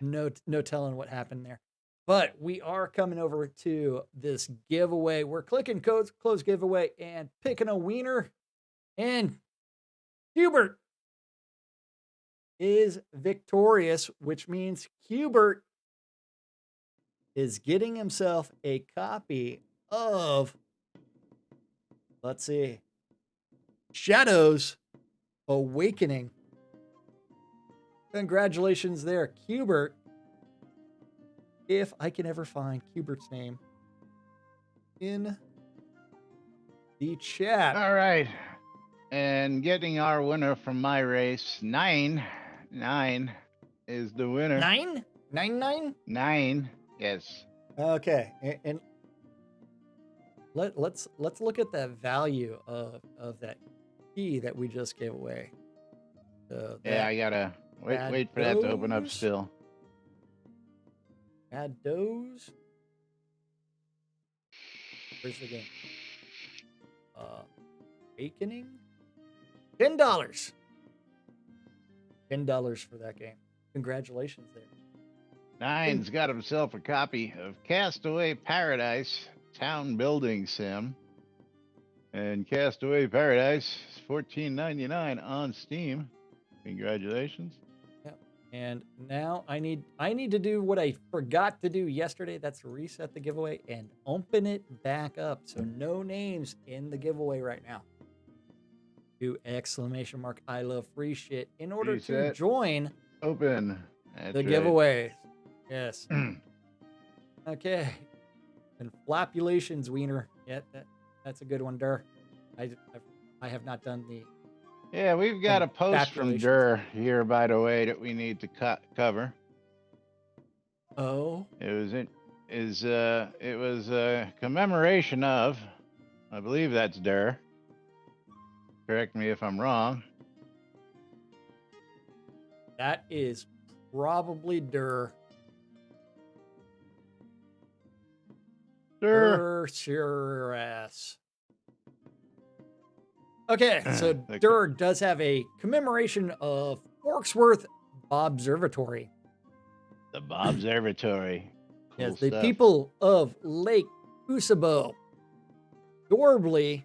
No telling what happened there. But we are coming over to this giveaway. We're clicking codes, close giveaway, and picking a wiener. And Hubert is victorious, which means Hubert is getting himself a copy of, let's see, Shadows Awakening. Congratulations there, Hubert. If I can ever find Hubert's name in the chat. All right. And getting our winner from my race, 9 is the winner. 9? 9? 9, yes. Okay. And let's look at the value of that key that we just gave away. Yeah, I gotta wait for that to open up still. Add those. Where's the game? Awakening. $10. $10 for that game. Congratulations there. 9's got himself a copy of Castaway Paradise Town Building Sim. And Castaway Paradise is $14.99 on Steam. Congratulations. Yep. And now I need to do what I forgot to do yesterday. That's reset the giveaway and open it back up. So no names in the giveaway right now. Do ! I love free shit in order to join open the giveaway. Yes. Okay. And flapulations, wiener. Yeah, that's a good one, Durr. I have not done the. Yeah, we've got a post from Durr here, by the way, that we need to cover. Oh. It was a commemoration of, I believe that's Durr. Correct me if I'm wrong. That is probably Durr. Durr, sure ass. Okay, so Durr does have a commemoration of Forksworth Bobservatory. The Bobservatory. Cool yes, the stuff. people of Lake Usabo, Dorbly,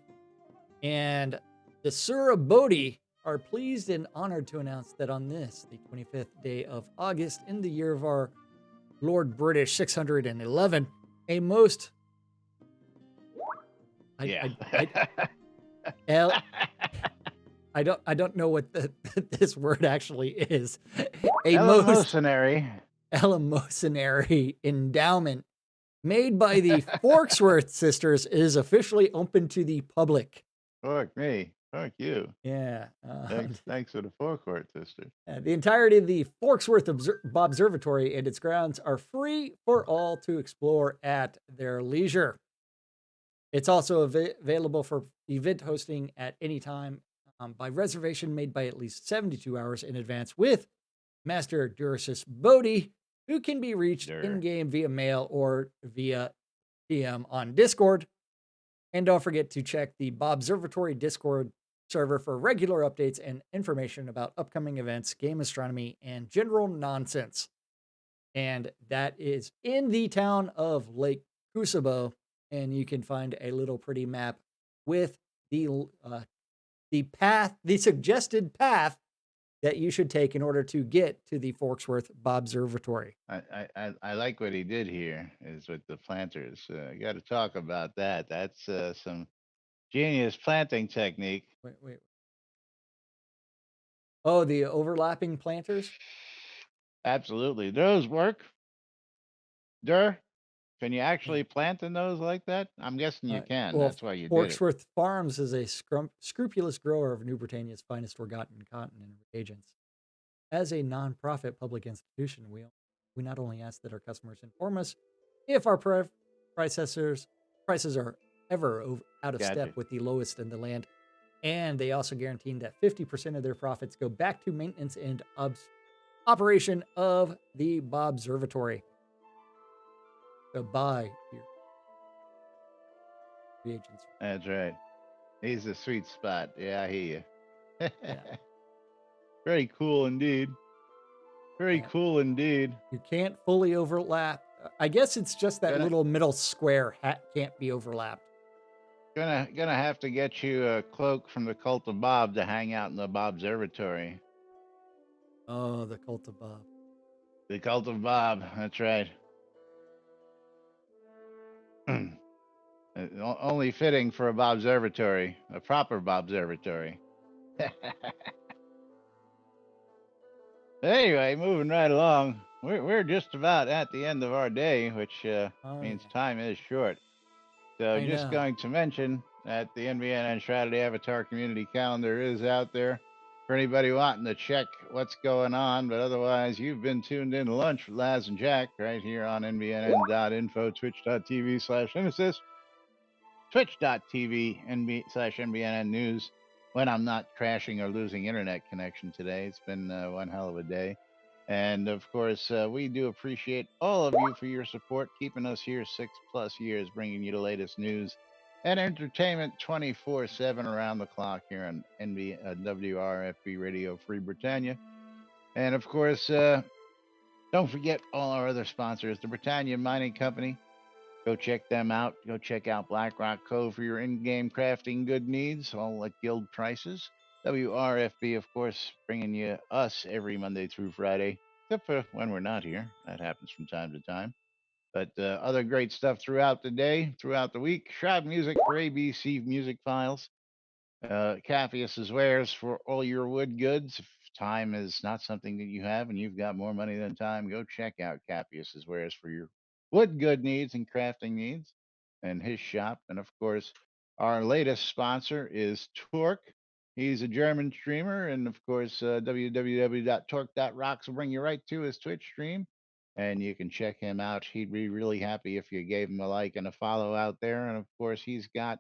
and the Surabodi are pleased and honored to announce that on this, the 25th day of August, in the year of our Lord British 611, a most... I don't know what this word actually is. Eleemosynary endowment made by the Forksworth sisters is officially open to the public. Fuck me. Fuck you. Yeah. Thanks to the Forksworth sisters. The entirety of the Forksworth Bobservatory and its grounds are free for all to explore at their leisure. It's also available for event hosting at any time by reservation made by at least 72 hours in advance with Master Dursus Bodhi, who can be reached in-game via mail or via DM on Discord. And don't forget to check the Bobservatory Discord server for regular updates and information about upcoming events, game astronomy, and general nonsense. And that is in the town of Lake Kusabo. And you can find a little pretty map with the suggested path that you should take in order to get to the Forksworth Bobservatory. I like what he did here is with the planters. You got to talk about that. That's some genius planting technique. Wait. Oh, the overlapping planters? Absolutely. Those work. Can you actually plant in those like that? I'm guessing you can. Well, That's why you did it. Forksworth Farms is a scrupulous grower of New Britannia's finest forgotten cotton and reagents. As a non-profit public institution, we not only ask that our customers inform us if our prices are ever out of step with the lowest in the land, and they also guarantee that 50% of their profits go back to maintenance and operation of the Bobservatory. So buy your reagents. That's right. He's a sweet spot. Yeah, I hear you. Very cool indeed. Very cool indeed. You can't fully overlap. I guess it's just that little middle square can't be overlapped. Gonna have to get you a cloak from the Cult of Bob to hang out in the Bobservatory. Oh, the Cult of Bob. The Cult of Bob. That's right. Only fitting for a Bobservatory, a proper Bobservatory. Anyway, moving right along, we're just about at the end of our day, which means time is short. So just going to mention that the NBNN Shroud Avatar community calendar is out there for anybody wanting to check what's going on. But otherwise, you've been tuned in to Lunch with Laz and Jack right here on NBNN.info, twitch.tv/Nemesis, twitch.tv/NBNN News. When I'm not crashing or losing internet connection today, it's been one hell of a day. And of course, we do appreciate all of you for your support, keeping us here 6+ years, bringing you the latest news and entertainment 24/7 around the clock here on WRFB Radio Free Britannia. And of course, don't forget all our other sponsors, the Britannia Mining Company. Go check them out. Go check out Blackrock Cove for your in-game crafting good needs, all at guild prices. WRFB, of course, bringing you us every Monday through Friday, except for when we're not here. That happens from time to time. But other great stuff throughout the day, throughout the week. Shroud Music for ABC Music Files. Capheus's Wares for all your wood goods. If time is not something that you have and you've got more money than time, go check out Capheus's Wares for your wood good needs and crafting needs and his shop. And of course, our latest sponsor is Torque. He's a German streamer. And of course, www.torque.rocks will bring you right to his Twitch stream. And you can check him out. He'd be really happy if you gave him a like and a follow out there. And of course, he's got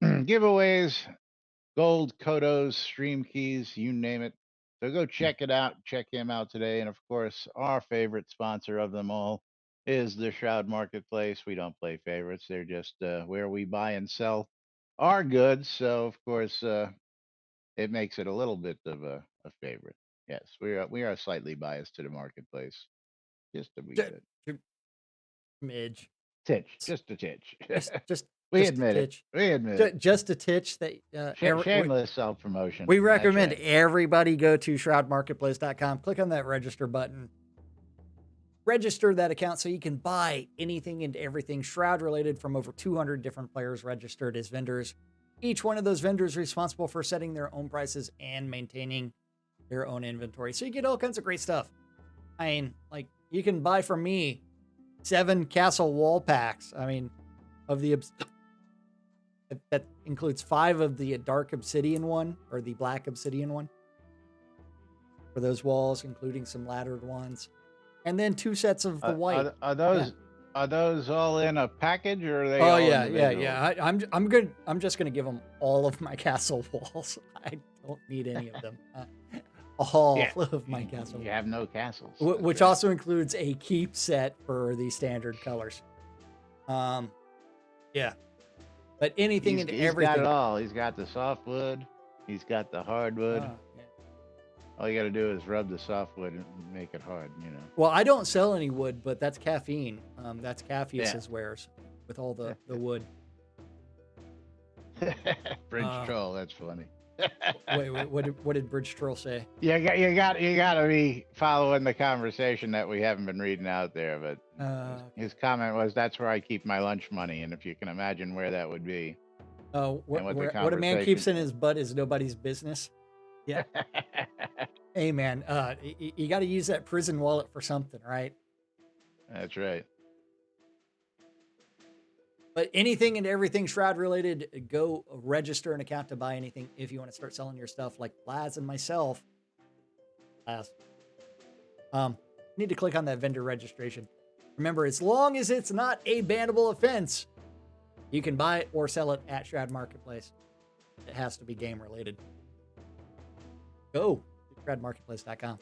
giveaways, gold, Kodos, stream keys, you name it. So go check it out. Check him out today. And of course, our favorite sponsor of them all is the Shroud Marketplace. We don't play favorites. They're just where we buy and sell our goods. So of course, it makes it a little bit of a favorite. Yes, we are slightly biased to the marketplace. Just a wee bit. Midge. Titch. Just a titch. Just we just admit a it. We admit it. Just a titch that shameless self-promotion. We recommend everybody go to shroudmarketplace.com, click on that register button, register that account so you can buy anything and everything Shroud related from over 200 different players registered as vendors. Each one of those vendors is responsible for setting their own prices and maintaining their own inventory. So you get all kinds of great stuff. I mean, like, you can buy from me 7 castle wall packs. I mean, of the that includes 5 of the dark obsidian one, or the black obsidian one, for those walls, including some laddered ones, and then 2 sets of the white. Are those all in a package, or are they? Oh yeah. I'm just gonna give them all of my castle walls. I don't need any of them. All of my castle. You have no castles, which also includes a keep set for the standard colors. Yeah. But anything He's and got everything. it all. He's got the softwood. He's got the hardwood. Yeah. All you got to do is rub the softwood and make it hard, Well, I don't sell any wood, but that's caffeine. That's Caffeus's Yeah. wares with all the wood. Bridge troll, that's funny. Wait, what did Bridge Troll say? You got to be following the conversation that we haven't been reading out there. But his comment was, "That's where I keep my lunch money," and if you can imagine where that would be. What a man keeps in his butt is nobody's business. Yeah. Hey, man, you got to use that prison wallet for something, right? That's right. But anything and everything Shroud related, go register an account to buy anything if you want to start selling your stuff, like Laz and myself. Laz. Need to click on that vendor registration. Remember, as long as it's not a bannable offense, you can buy it or sell it at Shroud Marketplace. It has to be game related. Go to shroudmarketplace.com.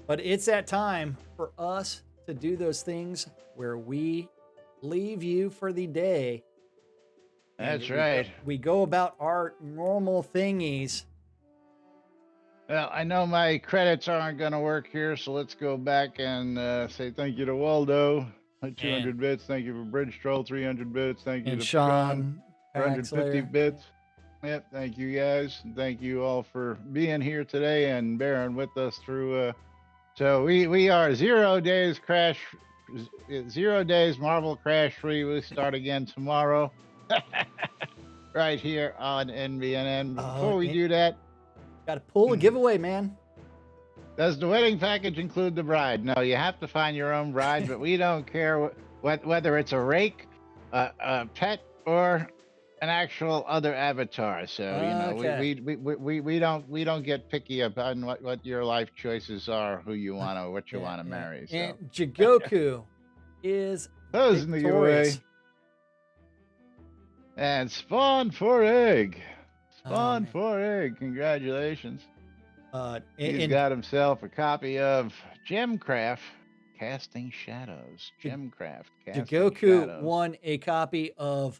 But it's that time for us to do those things where we leave you for the day. That's right. We go about our normal thingies. Well, I know my credits aren't going to work here, so let's go back and say thank you to Waldo, 200 bits. Thank you for Bridge Troll, 300 bits. Thank you to Sean, 450 bits. Yep, thank you guys. Thank you all for being here today and bearing with us through. So we are 0 days Marvel Crash free. We start again tomorrow, right here on NBNN. Before we do that, got to pull a giveaway, man. Does the wedding package include the bride? No, you have to find your own bride, but we don't care whether it's a rake, a pet, or an actual other avatar. So we don't get picky about what your life choices are, who you want to, what you want to marry. So. And Jigoku is closing the giveaway. And Spawn for Egg. Spawn for Egg. Congratulations. He's got himself a copy of Gemcraft Casting Shadows. Gemcraft Casting Jigoku Shadows. won a copy of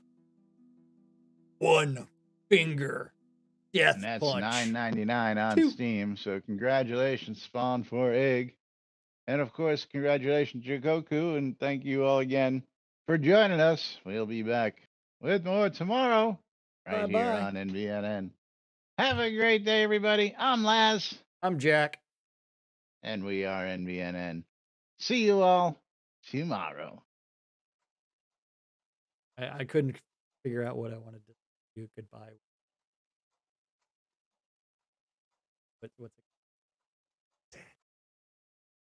One Finger Death and that's Punch. $9.99 on Steam. So congratulations, Spawn for Egg. And of course, congratulations, Jigoku. And thank you all again for joining us. We'll be back with more tomorrow right here on NBNN. Have a great day, everybody. I'm Laz. I'm Jack. And we are NBNN. See you all tomorrow. I couldn't figure out what I wanted to do goodbye. What's it?